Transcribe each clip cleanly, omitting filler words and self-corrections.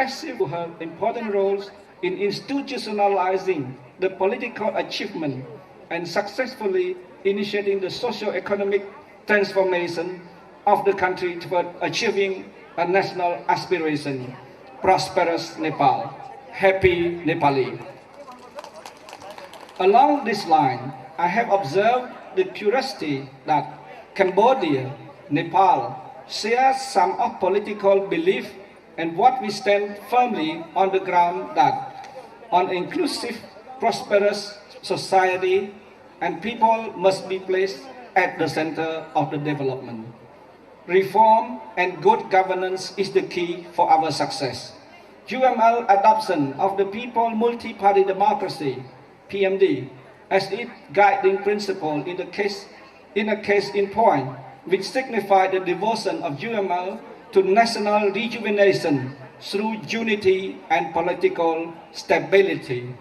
impressive her important roles in institutionalizing the political achievement and successfully initiating the socio-economic transformation of the country toward achieving a national aspiration, prosperous Nepal, happy Nepali. Along this line, I have observed the curiosity that Cambodia, Nepal shares some of political belief and what we stand firmly on the ground that an inclusive, prosperous society and people must be placed at the center of the development. Reform and good governance is the key for our success. UML adoption of the People Multi-Party Democracy, PMD, as its guiding principle in a case in point, which signified the devotion of UML to national rejuvenation through unity and political stability.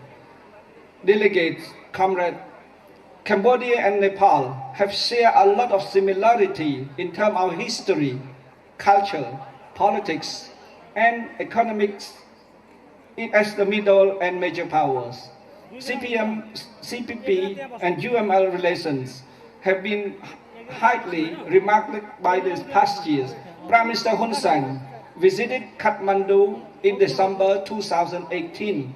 Delegates, comrades, Cambodia and Nepal have shared a lot of similarity in terms of history, culture, politics, and economics as the middle and major powers. CPM, CPP, and UML relations have been highly remarked by these past years. Prime Minister Hun Sen visited Kathmandu in December 2018,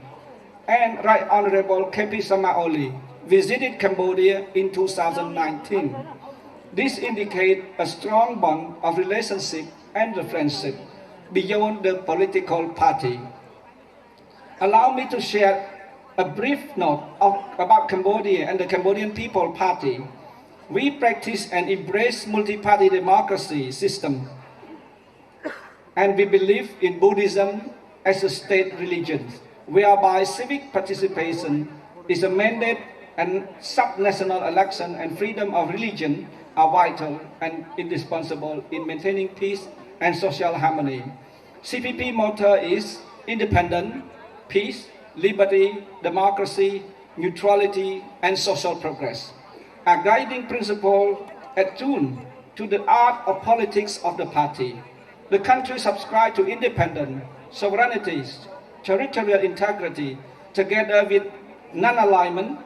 and Right Honorable KP Sama Oli visited Cambodia in 2019. This indicates a strong bond of relationship and friendship beyond the political party. Allow me to share a brief note about Cambodia and the Cambodian People Party. We practice and embrace multi-party democracy system, and we believe in Buddhism as a state religion, whereby civic participation is a mandate and sub-national election and freedom of religion are vital and indispensable in maintaining peace and social harmony. CPP motto is independent, peace, liberty, democracy, neutrality, and social progress. A guiding principle attuned to the art of politics of the party. The country subscribes to independence, sovereignty, territorial integrity, together with non-alignment,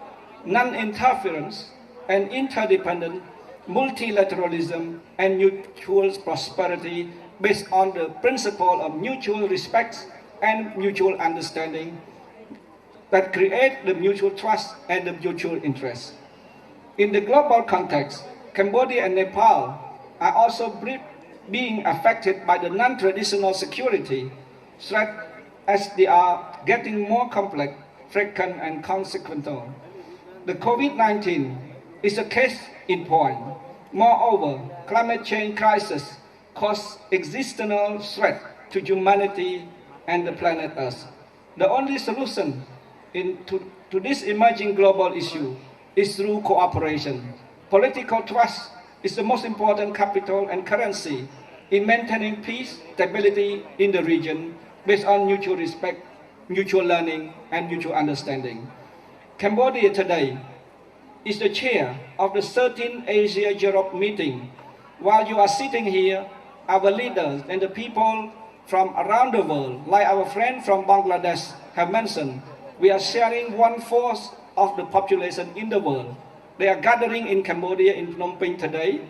non-interference, and interdependent multilateralism and mutual prosperity based on the principle of mutual respect and mutual understanding that create the mutual trust and the mutual interest. In the global context, Cambodia and Nepal are also being affected by the non-traditional security threat as they are getting more complex, frequent, and consequential. The COVID-19 is a case in point. Moreover, climate change crisis cause existential threat to humanity and the planet Earth. The only solution to this emerging global issue is through cooperation. Political trust is the most important capital and currency in maintaining peace, stability in the region based on mutual respect, mutual learning, and mutual understanding. Cambodia today is the chair of the 13th Asia-Europe meeting. While you are sitting here, our leaders and the people from around the world, like our friend from Bangladesh have mentioned, we are sharing 1/4 of the population in the world. They are gathering in Cambodia in Phnom Penh today,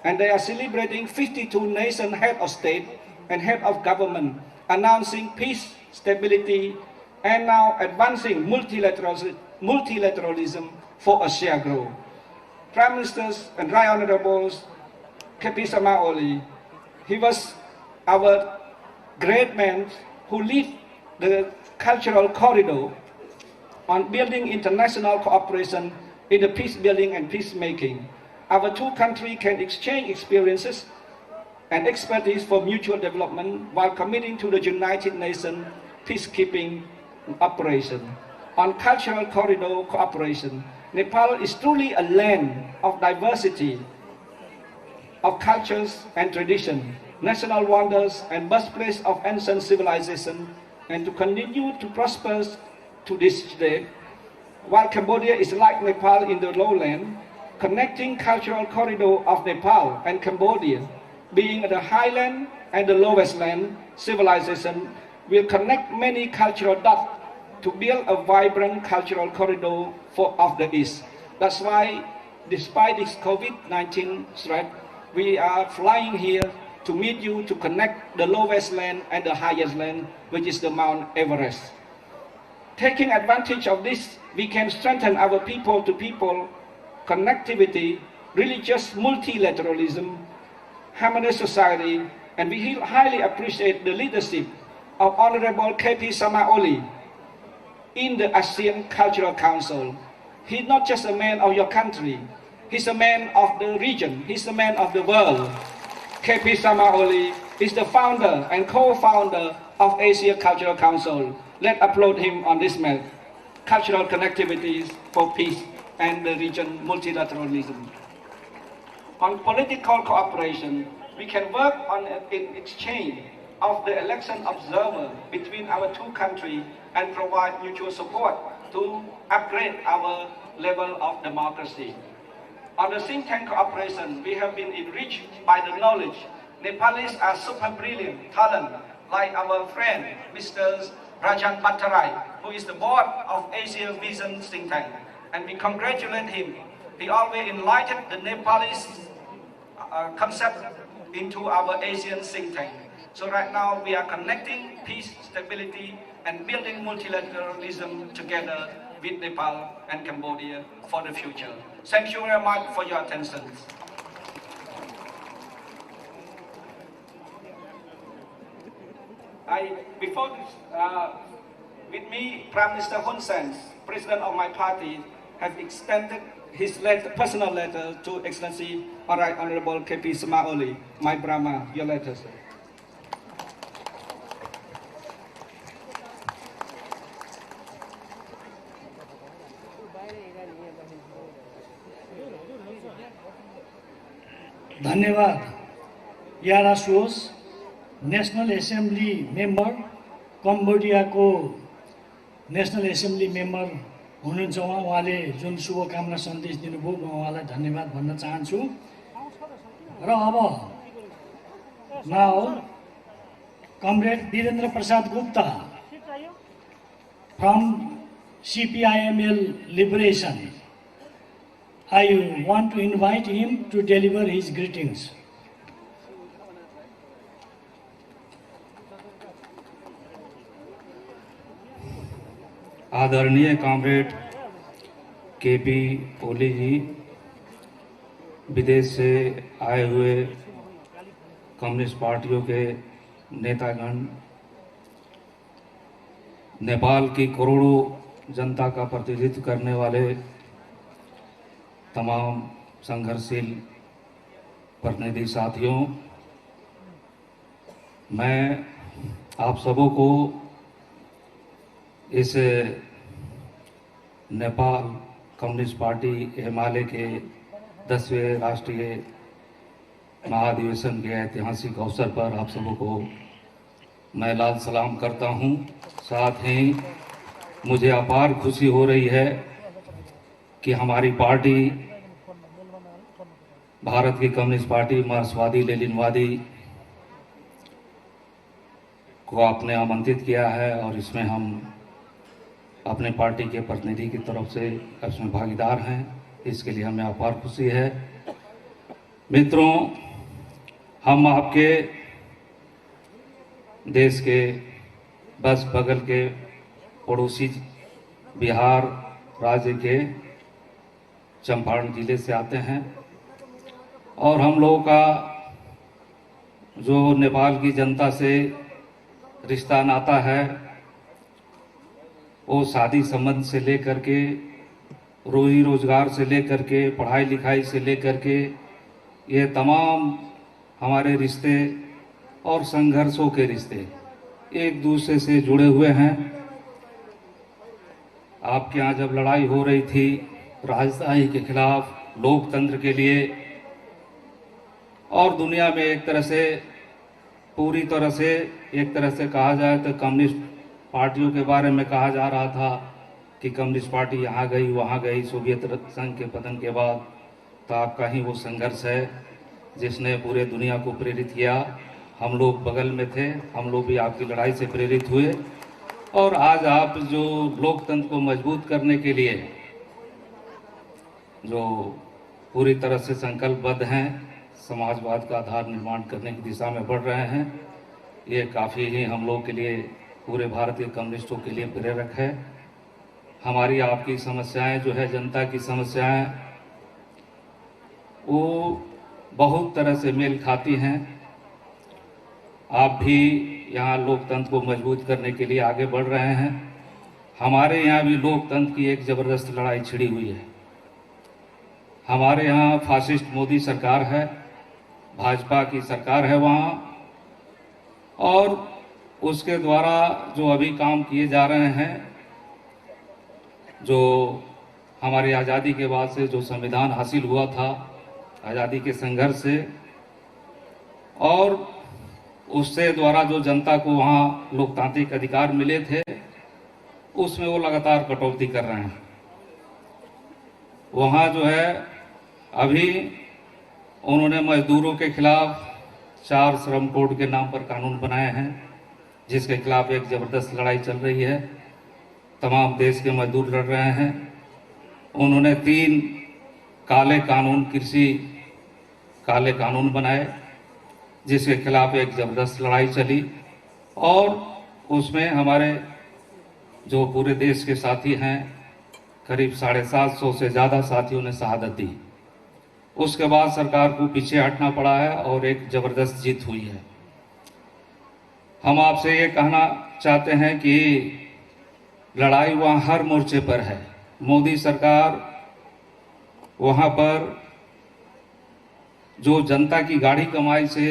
and they are celebrating 52 nation head of state and head of government, announcing peace, stability, and now advancing multilateralism for a shared growth. Prime Ministers and Right Honorables KP Sama Oli, he was our great man who led the cultural corridor on building international cooperation in the peace building and peacemaking. Our two countries can exchange experiences and expertise for mutual development while committing to the United Nations peacekeeping operation. On cultural corridor cooperation, Nepal is truly a land of diversity of cultures and traditions, national wonders and birthplace of ancient civilization, and to continue to prosper to this day. While Cambodia is like Nepal in the lowland, connecting cultural corridor of Nepal and Cambodia, being the highland and the lowest land civilization, will connect many cultural dots to build a vibrant cultural corridor of the East. That's why, despite this COVID-19 threat, we are flying here to meet you to connect the lowest land and the highest land, which is the Mount Everest. Taking advantage of this, we can strengthen our people-to-people connectivity, religious multilateralism, harmonious society, and we highly appreciate the leadership of Honorable KP Samaoli in the ASEAN Cultural Council. He's not just a man of your country, he's a man of the region, he's a man of the world. KP Samaoli is the founder and co-founder of Asia Cultural Council. Let's applaud him on this matter. Cultural connectivities for peace and the region multilateralism. On political cooperation, we can work on an exchange of the election observer between our two countries and provide mutual support to upgrade our level of democracy. On the think tank cooperation, we have been enriched by the knowledge. Nepalese are super brilliant talent, like our friend, Mr. Rajan Bhattarai, who is the board of Asia Vision think tank, and we congratulate him. He always enlightened the Nepalese concept into our Asian think tank. So right now we are connecting peace, stability, and building multilateralism together with Nepal and Cambodia for the future. Thank you very much for your attention. Before this, with me, Prime Minister Hun Sen, President of my party, has extended his personal letter to Excellency Honorable KP Samaoli. My Brahma, your letter, sir. धन्यवाद यारा सोस national assembly member Cambodia को national assembly member हुनुहुन्छ उहाँले जुन शुभकामना सन्देश दिनुभयो म उहाँलाई धन्यवाद भन्न चाहन्छु र अब now comrade Virendra Prasad Gupta from CPIML Liberation. I want to invite him to deliver his greetings. आदरणीय कॉमरेड केपी ओली जी, विदेश से आए हुए कम्युनिस्ट पार्टियों के नेतागण, नेपाल की करोड़ों जनता का प्रतिनिधित्व करने वाले तमाम संघर्षशील प्रतिनिधि साथियों, मैं आप सबों को इस नेपाल कम्युनिस्ट पार्टी हिमालय के 10वें राष्ट्रीय महाधिवेशन के ऐतिहासिक अवसर पर आप सबों को मैं लाल सलाम करता हूं। साथ ही मुझे अपार खुशी हो रही है कि हमारी पार्टी भारत की कम्युनिस्ट पार्टी मार्क्सवादी लेनिनवादी को आपने आमंत्रित किया है और इसमें हम अपने पार्टी के प्रतिनिधि की तरफ से इसमें भागीदार हैं। इसके लिए हमें अपार खुशी है। मित्रों, हम आपके देश के बस बगल के पड़ोसी बिहार राज्य के चंपारण जिले से आते हैं और हम लोगों का जो नेपाल की जनता से रिश्ता नाता है वो शादी संबंध से लेकर के रोजी रोजगार से लेकर के पढ़ाई लिखाई से लेकर के ये तमाम हमारे रिश्ते और संघर्षों के रिश्ते एक दूसरे से जुड़े हुए हैं। आपके यहाँ जब लड़ाई हो रही थी राजशाही के खिलाफ, लोकतंत्र के लिए, और दुनिया में एक तरह से पूरी तरह से एक तरह से कहा जाए तो कम्युनिस्ट पार्टियों के बारे में कहा जा रहा था कि कम्युनिस्ट पार्टी यहाँ गई वहाँ गई सोवियत संघ के पतन के बाद, तो आपका ही वो संघर्ष है जिसने पूरे दुनिया को प्रेरित किया। हम लोग बगल में थे, हम लोग भी आपकी लड़ाई से प्रेरित हुए और आज आप जो लोकतंत्र को मजबूत करने के लिए जो पूरी तरह से संकल्पबद्ध हैं, समाजवाद का आधार निर्माण करने की दिशा में बढ़ रहे हैं, ये काफ़ी ही हम लोग के लिए, पूरे भारतीय कम्युनिस्टों के लिए प्रेरक है। हमारी आपकी समस्याएं जो है, जनता की समस्याएं, वो बहुत तरह से मेल खाती हैं। आप भी यहाँ लोकतंत्र को मजबूत करने के लिए आगे बढ़ रहे हैं। हमारे यहाँ भी लोकतंत्र की एक ज़बरदस्त लड़ाई छिड़ी हुई है। हमारे यहाँ फासिस्ट मोदी सरकार है, भाजपा की सरकार है वहाँ, और उसके द्वारा जो अभी काम किए जा रहे हैं, जो हमारी आज़ादी के बाद से जो संविधान हासिल हुआ था आज़ादी के संघर्ष से, और उससे द्वारा जो जनता को वहाँ लोकतांत्रिक अधिकार मिले थे, उसमें वो लगातार कटौती कर रहे हैं। वहाँ जो है अभी उन्होंने मजदूरों के खिलाफ 4 श्रम कोड के नाम पर कानून बनाए हैं, जिसके खिलाफ एक ज़बरदस्त लड़ाई चल रही है। तमाम देश के मजदूर लड़ रहे हैं। उन्होंने 3 काले कानून, कृषि काले कानून बनाए, जिसके खिलाफ एक ज़बरदस्त लड़ाई चली, और उसमें हमारे जो पूरे देश के साथी हैं, करीब 750 से ज़्यादा साथियों ने शहादत दी। उसके बाद सरकार को पीछे हटना पड़ा है और एक ज़बरदस्त जीत हुई है। हम आपसे ये कहना चाहते हैं कि लड़ाई वहाँ हर मोर्चे पर है। मोदी सरकार वहाँ पर जो जनता की गाढ़ी कमाई से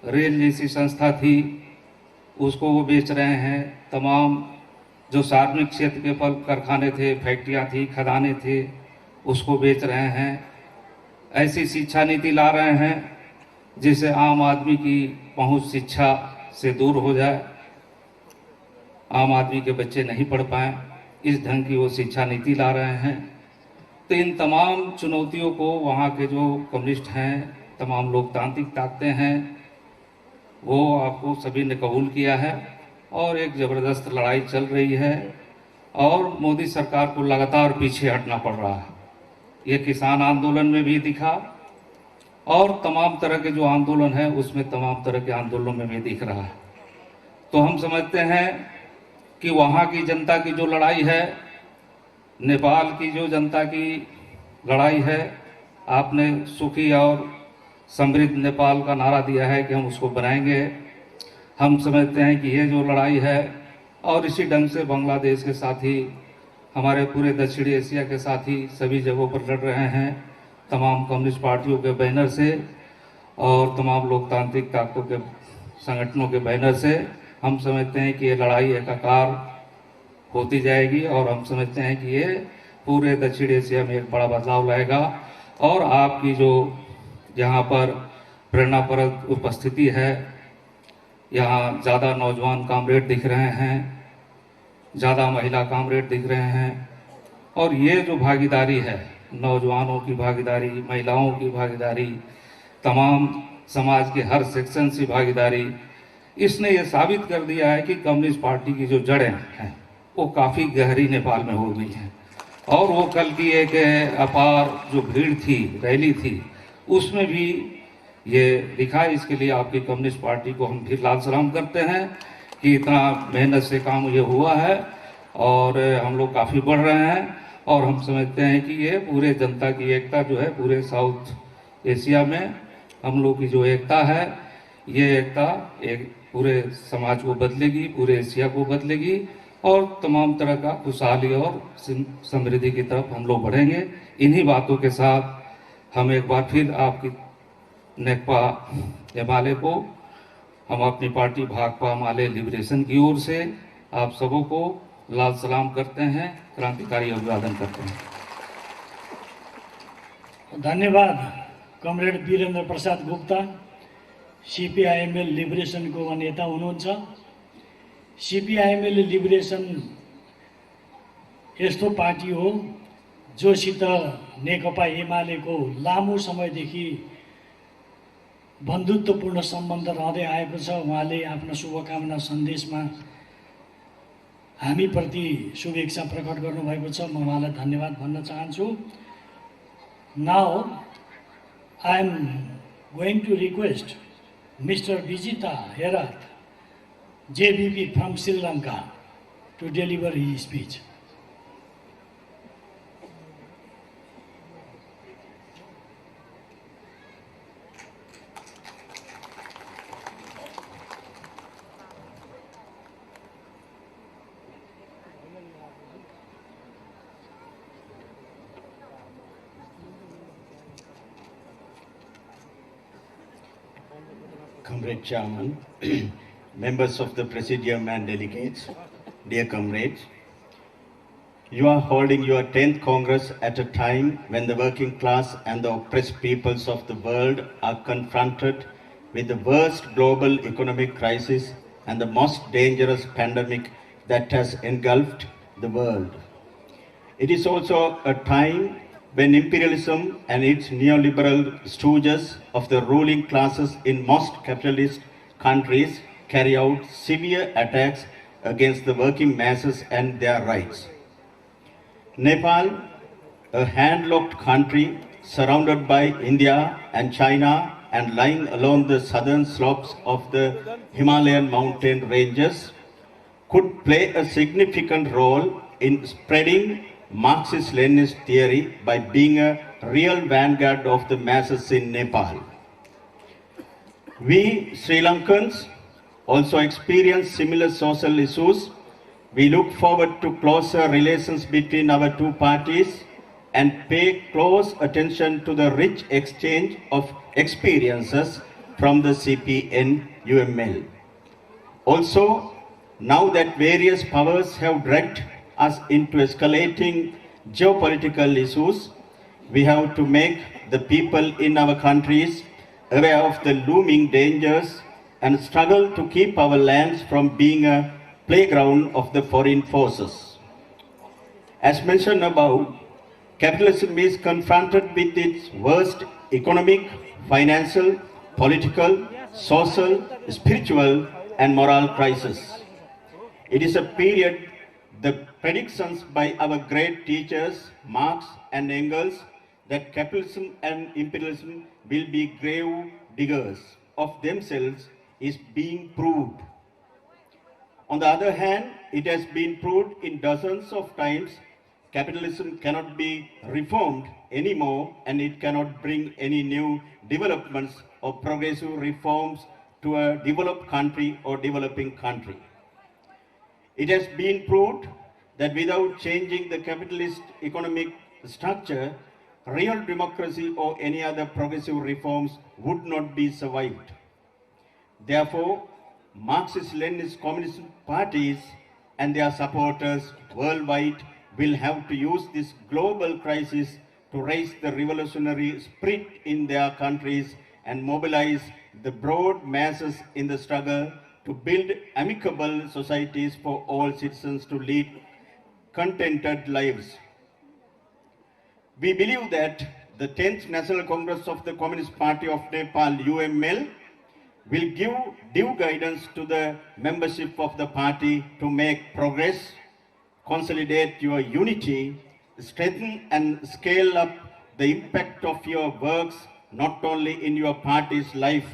रेल जैसी संस्था थी, उसको वो बेच रहे हैं। तमाम जो सार्वजनिक क्षेत्र के फल कारखाने थे, फैक्ट्रियाँ थी, खदानें थे, उसको बेच रहे हैं। ऐसी शिक्षा नीति ला रहे हैं जिससे आम आदमी की पहुंच शिक्षा से दूर हो जाए, आम आदमी के बच्चे नहीं पढ़ पाएँ, इस ढंग की वो शिक्षा नीति ला रहे हैं। तो इन तमाम चुनौतियों को वहाँ के जो कम्युनिस्ट हैं, तमाम लोकतांत्रिक ताकतें हैं, वो आपको सभी ने कबूल किया है और एक ज़बरदस्त लड़ाई चल रही है और मोदी सरकार को लगातार पीछे हटना पड़ रहा है। ये किसान आंदोलन में भी दिखा और तमाम तरह के जो आंदोलन है उसमें तमाम तरह के आंदोलनों में भी दिख रहा है। तो हम समझते हैं कि वहाँ की जनता की जो लड़ाई है, नेपाल की जो जनता की लड़ाई है, आपने सुखी और समृद्ध नेपाल का नारा दिया है कि हम उसको बनाएंगे। हम समझते हैं कि ये जो लड़ाई है, और इसी ढंग से बांग्लादेश के साथी, हमारे पूरे दक्षिणी एशिया के साथी सभी जगहों पर लड़ रहे हैं, तमाम कम्युनिस्ट पार्टियों के बैनर से और तमाम लोकतांत्रिक ताकतों के संगठनों के बैनर से। हम समझते हैं कि ये लड़ाई एकाकार होती जाएगी और हम समझते हैं कि ये पूरे दक्षिण एशिया में एक बड़ा बदलाव लाएगा। और आपकी जो यहाँ पर प्रेरणाप्रद उपस्थिति है, यहाँ ज़्यादा नौजवान कामरेड दिख रहे हैं, ज़्यादा महिला कामरेड दिख रहे हैं, और ये जो भागीदारी है, नौजवानों की भागीदारी, महिलाओं की भागीदारी, तमाम समाज के हर सेक्शन से भागीदारी, इसने ये साबित कर दिया है कि कम्युनिस्ट पार्टी की जो जड़ें हैं वो काफ़ी गहरी नेपाल में हो गई हैं। और वो कल की एक अपार जो भीड़ थी, रैली थी, उसमें भी ये दिखा। इसके लिए आपकी कम्युनिस्ट पार्टी को हम फिर लाल सलाम करते हैं कि इतना मेहनत से काम ये हुआ है और हम लोग काफ़ी बढ़ रहे हैं। और हम समझते हैं कि ये पूरे जनता की एकता जो है, पूरे साउथ एशिया में हम लोग की जो एकता है, ये एकता एक पूरे समाज को बदलेगी, पूरे एशिया को बदलेगी और तमाम तरह का खुशहाली और समृद्धि की तरफ हम लोग बढ़ेंगे। इन्हीं बातों के साथ हम एक बार फिर आपकी नेकपा एमाले को, हम अपनी पार्टी भाकपा माले लिबरेशन की ओर से आप सबों को लाल सलाम करते हैं, क्रांतिकारी अभिवादन करते हैं। धन्यवाद कमरेड वीरेन्द्र प्रसाद गुप्ता, सीपीआईएमएल लिबरेसनको नेता हुनुहुन्छ। सीपीआईएमएल लिबरेसन यस्तो पार्टी हो जोसित नेकपा एमालेको लामो समयदेखि बन्धुत्वपूर्ण सम्बन्ध रहँदै आएको छ। उहाँले आफ्नो शुभकामना सन्देशमा हामीप्रति शुभेच्छा प्रकट गर्नुभएको छ। म उहाँलाई धन्यवाद भन्न चाहन्छु। Now I am going to request mister Vijitha Herath, JVP from Sri Lanka, to deliver his speech. Comrade Chairman, members of the Presidium and delegates, dear comrades, you are holding your 10th Congress at a time when the working class and the oppressed peoples of the world are confronted with the worst global economic crisis and the most dangerous pandemic that has engulfed the world. It is also a time when imperialism and its neoliberal stooges of the ruling classes in most capitalist countries carry out severe attacks against the working masses and their rights. Nepal, a landlocked country surrounded by India and China and lying along the southern slopes of the Himalayan mountain ranges, could play a significant role in spreading Marxist-Leninist theory by being a real vanguard of the masses in Nepal. We Sri Lankans also experience similar social issues. We look forward to closer relations between our two parties and pay close attention to the rich exchange of experiences from the CPN-UML. Also, now that various powers have dragged us into escalating geopolitical issues, we have to make the people in our countries aware of the looming dangers and struggle to keep our lands from being a playground of the foreign forces. As mentioned above, capitalism is confronted with its worst economic, financial, political, social, spiritual, and moral crisis. It is a period the predictions by our great teachers, Marx and Engels, that capitalism and imperialism will be grave diggers of themselves is being proved. On the other hand, it has been proved in dozens of times capitalism cannot be reformed anymore and it cannot bring any new developments or progressive reforms to a developed country or developing country. It has been proved that without changing the capitalist economic structure, real democracy or any other progressive reforms would not be survived. Therefore, Marxist-Leninist communist parties and their supporters worldwide will have to use this global crisis to raise the revolutionary spirit in their countries and mobilize the broad masses in the struggle to build amicable societies for all citizens to lead contented lives. We believe that the 10th National Congress of the Communist Party of Nepal, UML, will give due guidance to the membership of the party to make progress, consolidate your unity, strengthen and scale up the impact of your works not only in your party's life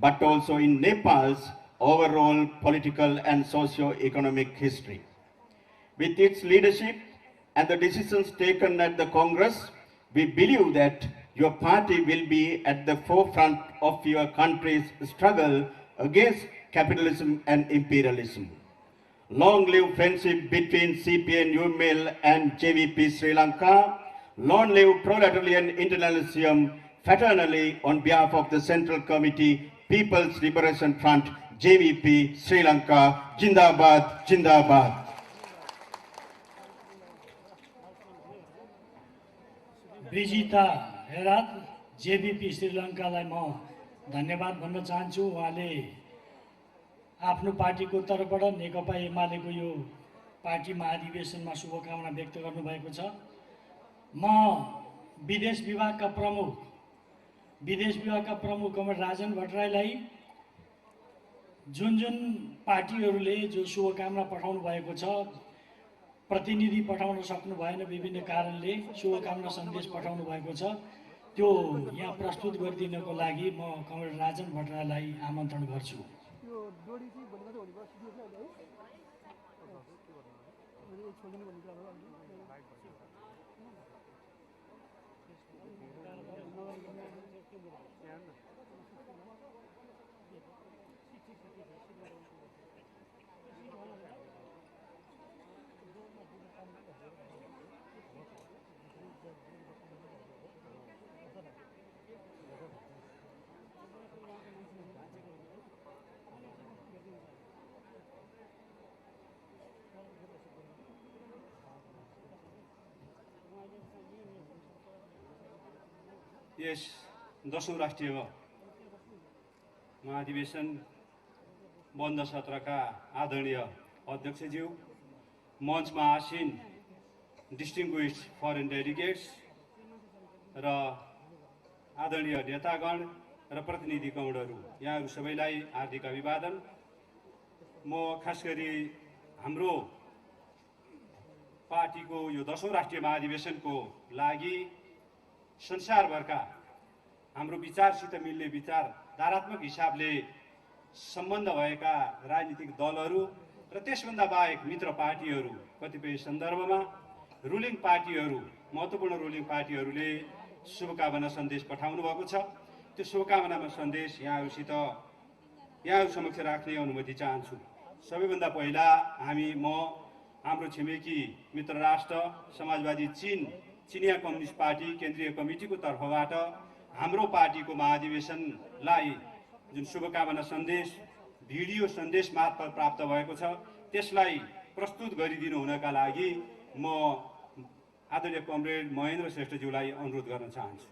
but also in Nepal's overall political and socio-economic history. With its leadership and the decisions taken at the Congress, we believe that your party will be at the forefront of your country's struggle against capitalism and imperialism. Long live friendship between CPN-UML and JVP Sri Lanka. Long live proletarian internationalism fraternally on behalf of the Central Committee, People's Liberation Front, JVP Sri Lanka. Jindabad, Jindabad. Vijita Herath, JVP श्रीलङ्कालाई म धन्यवाद भन्न चाहन्छु। उहाँले आफ्नो पार्टीको तर्फबाट नेकपा एमालेको यो party महाधिवेशनमा शुभकामना व्यक्त गर्नुभएको छ। म विदेश विभागका प्रमुख विदेश विभागका प्रमुख कमरेड राजन भट्टराईलाई जुन पार्टीहरूले जो शुभकामना पठाउनु भएको छ, प्रतिनिधि पठाउन सक्नु भएन, विभिन्न कारणले शुभकामना सन्देश पठाउनु भएको छ, त्यो यहाँ प्रस्तुत गरिदिनको लागि म कमरेड राजन भट्टराईलाई आमन्त्रण गर्छु। यस 10औं राष्ट्रिय महाधिवेशन बन्द सत्रका आदरणीय अध्यक्षज्यू, मञ्चमा आसीन डिस्टिङ्ग्विस्ड फरेन डेलिगेट्स र आदरणीय नेतागण र प्रतिनिधि कमरेडहरू, यहाँहरू सबैलाई हार्दिक अभिवादन। म खास गरी हाम्रो पार्टीको यो 10औं राष्ट्रिय महाधिवेशनको लागि संसारभरका हाम्रो विचारसित मिल्ने विचारधारात्मक हिसाबले सम्बन्ध भएका राजनीतिक दलहरू र त्यसभन्दा बाहेक मित्र पार्टीहरू, कतिपय सन्दर्भमा रुलिङ पार्टीहरू, महत्त्वपूर्ण रुलिङ पार्टीहरूले शुभकामना सन्देश पठाउनु भएको छ। त्यो शुभकामना सन्देश यहाँहरू समक्ष राख्ने अनुमति चाहन्छु। सबैभन्दा पहिला हाम्रो छिमेकी मित्र राष्ट्र समाजवादी चिनिया कम्युनिस्ट पार्टी केन्द्रीय कमिटीको तर्फबाट हाम्रो पार्टीको महाधिवेशनलाई जुन शुभकामना सन्देश भिडियो सन्देश मार्फत प्राप्त भएको छ, त्यसलाई प्रस्तुत गरिदिनु हुनका लागि म आदरणीय कमरेड महेन्द्र श्रेष्ठज्यूलाई अनुरोध गर्न चाहन्छु।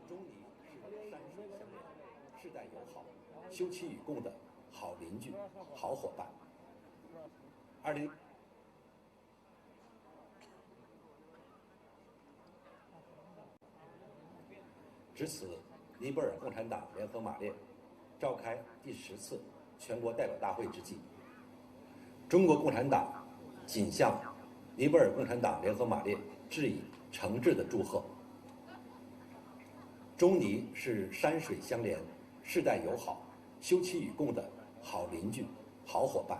中尼是山水相连、世代友好、休戚与共的好邻居、好伙伴。值此尼泊尔共产党联合马列召开第10次全国代表大会之际，中国共产党谨向尼泊尔共产党联合马列致以诚挚的祝贺。中尼是山水相连、世代友好、休戚与共的好邻居、好伙伴。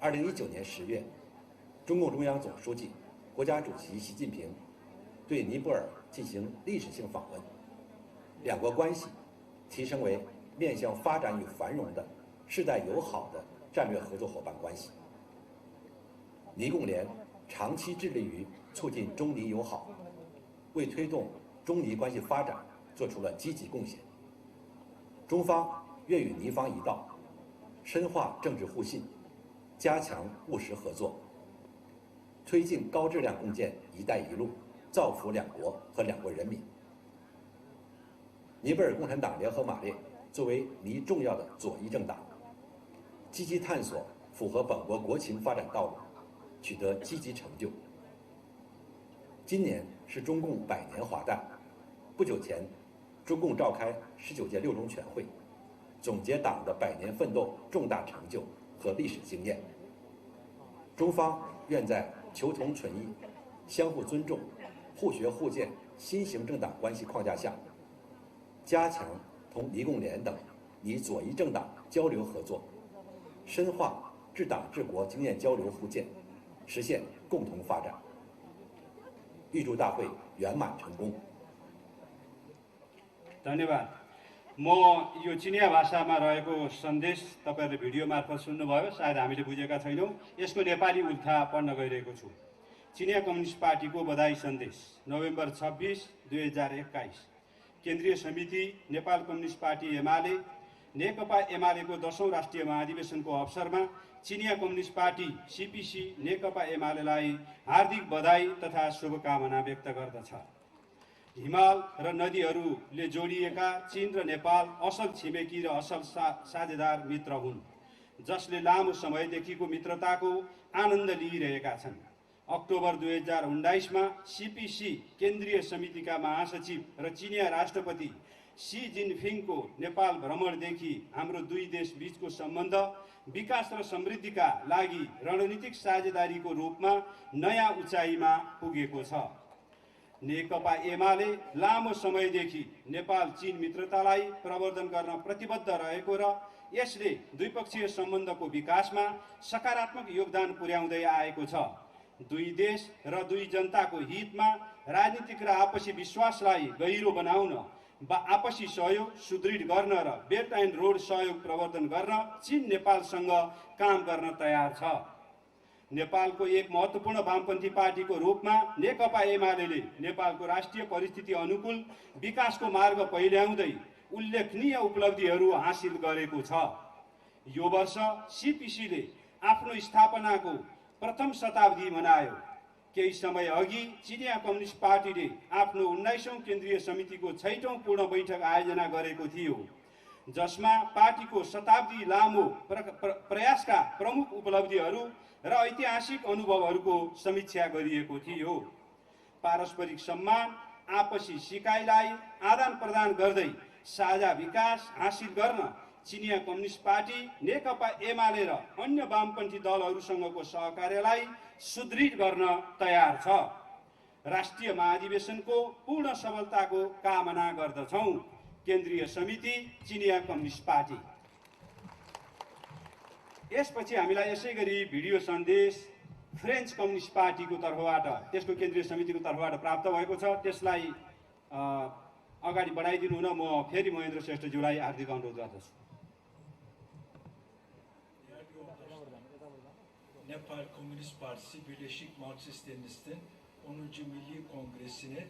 2019年10月，中共中央总书记、国家主席习近平对尼泊尔进行历史性访问，两国关系提升为面向发展与繁荣的世代友好的战略合作伙伴关系。尼共联长期致力于促进中尼友好，为推动中尼关系发展做出了积极贡献。中方愿与尼方一道，深化政治互信，加强务实合作，推进高质量共建“一带一路”，造福两国和两国人民。尼泊尔共产党联合马列作为尼重要的左翼政党，积极探索符合本国国情发展道路，取得积极成就。今年是中共100年华诞，不久前，中共召开19届六中全会，总结党的100年奋斗重大成就和历史经验。中方愿在求同存异、相互尊重、互学互鉴新型政党关系框架下，加强同尼共联等尼左翼政党交流合作，深化治党治国经验交流互鉴，实现共同发展。预祝大会圆满成功。 धन्यवाद। म यो चिनिया भाषामा रहेको सन्देश तपाईहरुले भिडियो मार्फत सुन्नुभयो, सायद हामीले बुझेका छैनौं। यसको नेपाली उल्था पढ्न गइरहेको छु। चिनिया कम्युनिस्ट पार्टीको बधाई सन्देश नोभेम्बर 26, 2021। केन्द्रीय समिति नेपाल कम्युनिस्ट पार्टी एमाले नेकपा एमालेको 10औं राष्ट्रिय महाधिवेशनको अवसरमा चिनिया कम्युनिस्ट पार्टी सीपीसी नेकपा एमालेलाई हार्दिक बधाई तथा शुभकामना व्यक्त गर्दछ। हिमाल र नदीहरूले जोडिएका चीन र नेपाल असल छिमेकी र असल साझेदार मित्र हुन्, जसले लामो समयदेखिको मित्रताको आनन्द लिइरहेका छन्। अक्टोबर 2019 मा सीपीसी केन्द्रीय समितिका महासचिव र चिनिया राष्ट्रपति सी जिनपिङको नेपाल भ्रमणदेखि हाम्रो दुई देश बीचको सम्बन्ध विकास र समृद्धिका लागि रणनीतिक साझेदारीको रूपमा नयाँ उचाइमा पुगेको छ। नेकपा एमाले लामो समयदेखि नेपाल चीन मित्रतालाई प्रवर्धन गर्न प्रतिबद्ध रहेको र यसले द्विपक्षीय सम्बन्धको विकासमा सकारात्मक योगदान पुर्याउँदै आएको छ। दुई देश र दुई जनताको हितमा राजनीतिक र आपसी विश्वासलाई गहिरो बनाउन, आपसी सहयोग सुदृढ गर्न र बेल्ट एन्ड रोड सहयोग प्रवर्धन गर्न चीन नेपालसँग काम गर्न तयार छ। नेपालको एक महत्त्वपूर्ण वामपन्थी पार्टीको रूपमा नेकपा एमालेले नेपालको राष्ट्रिय परिस्थिति अनुकूल विकासको मार्ग पहिल्याउँदै उल्लेखनीय उपलब्धिहरू हासिल गरेको छ। यो वर्ष सीपीसीले आफ्नो स्थापनाको प्रथम शताब्दी मनायो। केही समय अघि चिनिया कम्युनिस्ट पार्टीले आफ्नो 19औं केन्द्रीय समितिको 6औं पूर्ण बैठक आयोजना गरेको थियो, जसमा पार्टीको शताब्दी लामो प्रयासका प्रमुख उपलब्धिहरू र ऐतिहासिक अनुभवहरूको समीक्षा गरिएको थियो। पारस्परिक सम्मान, आपसी सिकाइलाई आदान प्रदान गर्दै साझा विकास हासिल गर्न चिनिया कम्युनिस्ट पार्टी नेकपा एमाले र अन्य वामपन्थी दलहरूसँगको सहकार्यलाई सुदृढ गर्न तयार छ। राष्ट्रिय महाधिवेशनको पूर्ण सफलताको कामना गर्दछौं। केन्द्रीय समिति चिनिया कम्युनिस्ट पार्टी। यसपछि हामीलाई यसैगरी भिडियो सन्देश फ्रेन्च कम्युनिस्ट पार्टीको तर्फबाट, त्यसको केन्द्रीय समितिको तर्फबाट प्राप्त भएको छ। त्यसलाई अगाडि बढाइदिनु हुन म फेरि महेन्द्र श्रेष्ठज्यूलाई हार्दिक अनुरोध गर्दछु। Nepal Komünist Partisi Birleşik Marksist-Leninist'in 10. Milli Kongresi'ne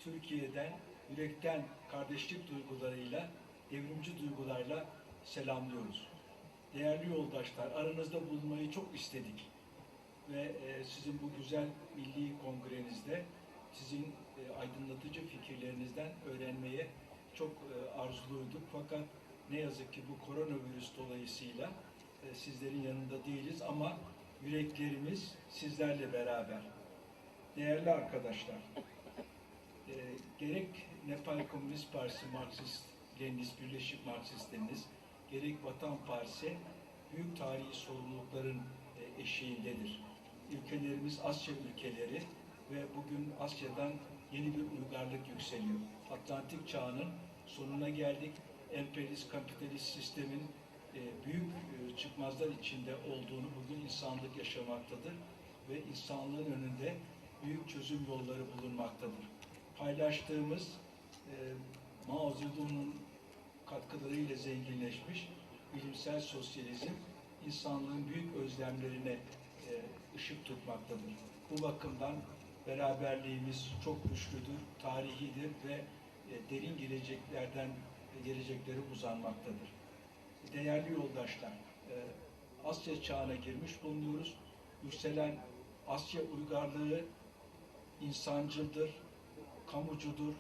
Türkiye'den yürekten kardeşlik duygularıyla, devrimci duygularla selamlıyoruz. Değerli yoldaşlar, aranızda bulunmayı çok istedik ve sizin bu güzel milli kongrenizde sizin aydınlatıcı fikirlerinizden öğrenmeye çok arzuluyduk. Fakat ne yazık ki bu koronavirüs dolayısıyla sizlerin yanında değiliz ama yüreklerimiz sizlerle beraber. Değerli arkadaşlar, gerek Nepal Komünist Partisi Marksist-Leninist, Birleşik Marksist-Leninist, gerek Vatan Partisi büyük tarihi sorumlulukların eşiğindedir. Ülkelerimiz Asya ülkeleri ve bugün Asya'dan yeni bir uygarlık yükseliyor. Atlantik çağının sonuna geldik. Emperyalist, kapitalist sistemin büyük çıkmazlar içinde olduğunu bugün insanlık yaşamaktadır ve insanlığın önünde büyük çözüm yolları bulunmaktadır. Paylaştığımız Mao Zedong'un katkılarıyla zenginleşmiş bilimsel sosyalizm insanlığın büyük özlemlerine ışık tutmaktadır. Bu bakımdan beraberliğimiz çok güçlüdür, tarihidir ve derin geleceklere uzanmaktadır. Değerli yoldaşlar, Asya çağına girmiş bulunuyoruz. Yükselen Asya uygarlığı insancıldır, kamucudur,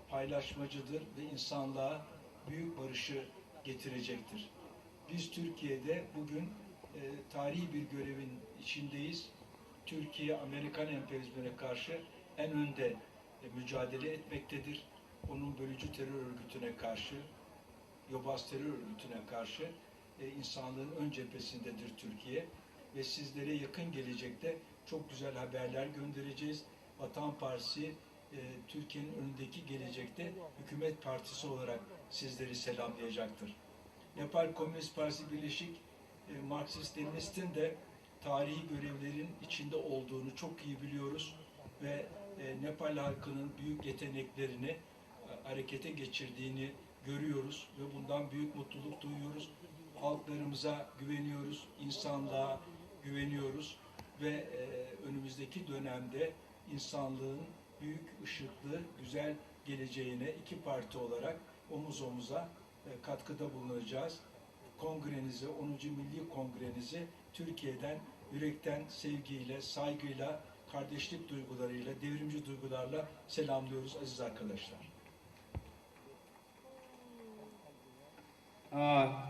paylaşmacıdır ve insanlığa büyük barışı getirecektir. Biz Türkiye'de bugün tarihi bir görevin içindeyiz. Türkiye, Amerikan emperyalizmine karşı en önde mücadele etmektedir. Onun bölücü terör örgütüne karşı, yobaz terör örgütüne karşı insanlığın ön cephesindedir Türkiye. Ve sizlere yakın gelecekte çok güzel haberler göndereceğiz. Vatan Partisi Türkiye'nin önündeki gelecekte hükümet partisi olarak sizleri selamlayacaktır. Nepal Komünist Partisi Birleşik Marksist-Leninist'in de tarihi görevlerin içinde olduğunu çok iyi biliyoruz ve Nepal halkının büyük yeteneklerini harekete geçirdiğini görüyoruz ve bundan büyük mutluluk duyuyoruz. Halklarımıza güveniyoruz, insanlığa güveniyoruz ve önümüzdeki dönemde insanlığın büyük, ışıklı, güzel geleceğine iki parti olarak omuz omuza katkıda bulunacağız. Kongrenizi, 10. Milli Kongrenizi Türkiye'den yürekten sevgiyle, saygıyla, kardeşlik duygularıyla, devrimci duygularla selamlıyoruz aziz arkadaşlar.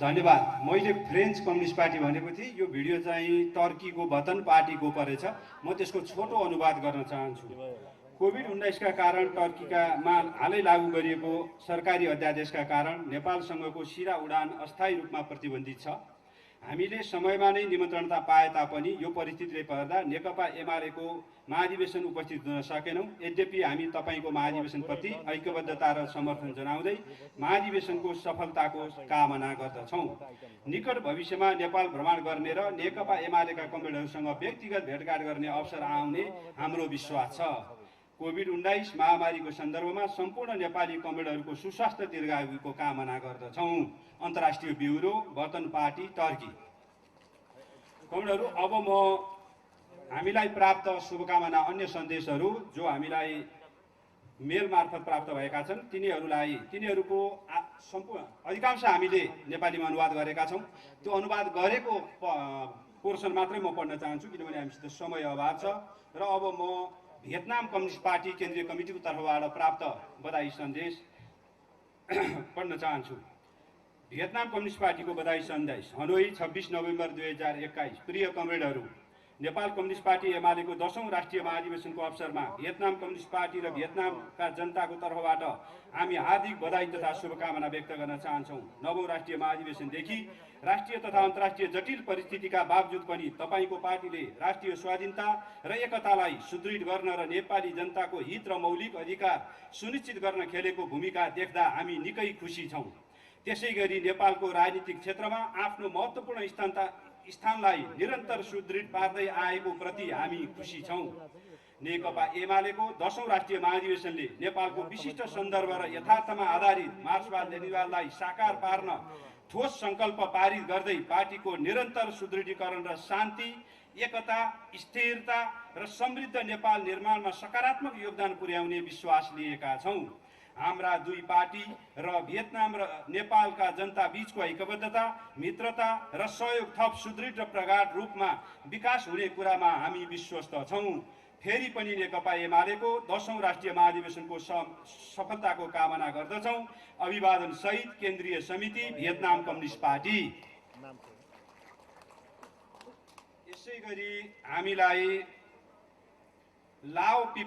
धन्यवाद। मैले French communist party भनेको थिएँ, यो video चाहिँ टर्कीको वतन पार्टीको परेछ। म त्यसको छोटो अनुवाद गर्न चाहन्छु। कोभिड-19 का कारण टर्कीमा हालै लागू गरिएको सरकारी अध्यादेशका कारण नेपालसँगको सिधा उडान अस्थायी रूपमा प्रतिबन्धित छ। हामीले समयमा नै निमन्त्रणा पाए तापनि यो परिस्थितिले पर्दा नेकपा एमालेको महाधिवेशन उपस्थित हुन सकेनौँ। यद्यपि हामी तपाईको महाधिवेशनप्रति ऐक्यबद्धता र समर्थन जनाउँदै महाधिवेशनको सफलताको कामना गर्दछौँ। निकट भविष्यमा नेपाल भ्रमण गर्ने र नेकपा एमालेका कमरेडहरूसँग व्यक्तिगत भेटघाट गर्ने अवसर आउने हाम्रो विश्वास छ। कोभिड-19 महामारीको सन्दर्भमा सम्पूर्ण नेपाली कमरेडहरूको सुस्वास्थ्य दीर्घायुको कामना गर्दछौँ। अन्तर्राष्ट्रिय ब्युरो, वतन पार्टी, टर्की। कमरेडहरू, अब म हामीलाई प्राप्त शुभकामना अन्य सन्देशहरू जो हामीलाई मेल मार्फत प्राप्त भएका छन् तिनीहरूको सम्पूर्ण अधिकांश हामीले नेपालीमा अनुवाद गरेका छौँ। त्यो अनुवाद गरेको पोर्सन मात्रै म पढ्न चाहन्छु किनभने हामीसित समय अभाव छ। र अब म भियतनाम कम्युनिस्ट पार्टी केन्द्रीय कमिटीको तर्फबाट प्राप्त बधाई सन्देश पढ्न चाहन्छु। भियतनाम कम्युनिस्ट पार्टीको बधाई सन्देश। हनोई 26 नोभेम्बर 2021। प्रिय कमरेडहरू, नेपाल कम्युनिस्ट पार्टी एमालेको 10औं राष्ट्रिय महाधिवेशनको अवसरमा भियतनाम कम्युनिस्ट पार्टी र भियतनामका जनताको तर्फबाट हामी हार्दिक बधाई तथा शुभकामना व्यक्त गर्न चाहन्छौँ। 9औं राष्ट्रिय महाधिवेशनदेखि राष्ट्रिय तथा अन्तर्राष्ट्रिय जटिल परिस्थितिका बावजुद पनि तपाईको पार्टीले राष्ट्रिय स्वाधीनता र एकतालाई सुदृढ गर्न र नेपाली जनताको हित र मौलिक अधिकार सुनिश्चित गर्न खेलेको भूमिका देख्दा हामी निकै खुसी छौँ। त्यसैगरी नेपालको राजनीतिक क्षेत्रमा आफ्नो महत्त्वपूर्ण स्थानलाई निरन्तर सुदृढ पार्दै आएको प्रति हामी खुसी छौँ। नेकपा एमालेको 10औं राष्ट्रिय महाधिवेशनले नेपालको विशिष्ट सन्दर्भ र यथार्थमा आधारित मार्क्सवाद लेनिनवादलाई साकार पार्न ठोस सङ्कल्प पारित गर्दै पार्टीको निरन्तर सुदृढीकरण र शान्ति, एकता, स्थिरता र समृद्ध नेपाल निर्माणमा सकारात्मक योगदान पुर्याउने विश्वास लिएका छौँ। हाम्रा दुई पार्टी र भियतनाम र नेपालका जनता बीचको ऐक्यबद्धता, मित्रता र सहयोग थप सुदृढ र प्रगाढ रूपमा विकास हुने कुरामा हामी विश्वस्त छौँ। फेरि पनि नेकपा एमालेको 10औं राष्ट्रिय महाधिवेशनको सफलताको कामना गर्दछौँ। अभिवादन सहित केन्द्रीय समिति, भियतनाम कम्युनिस्ट पार्टी। यसैगरी हामीलाई लाओ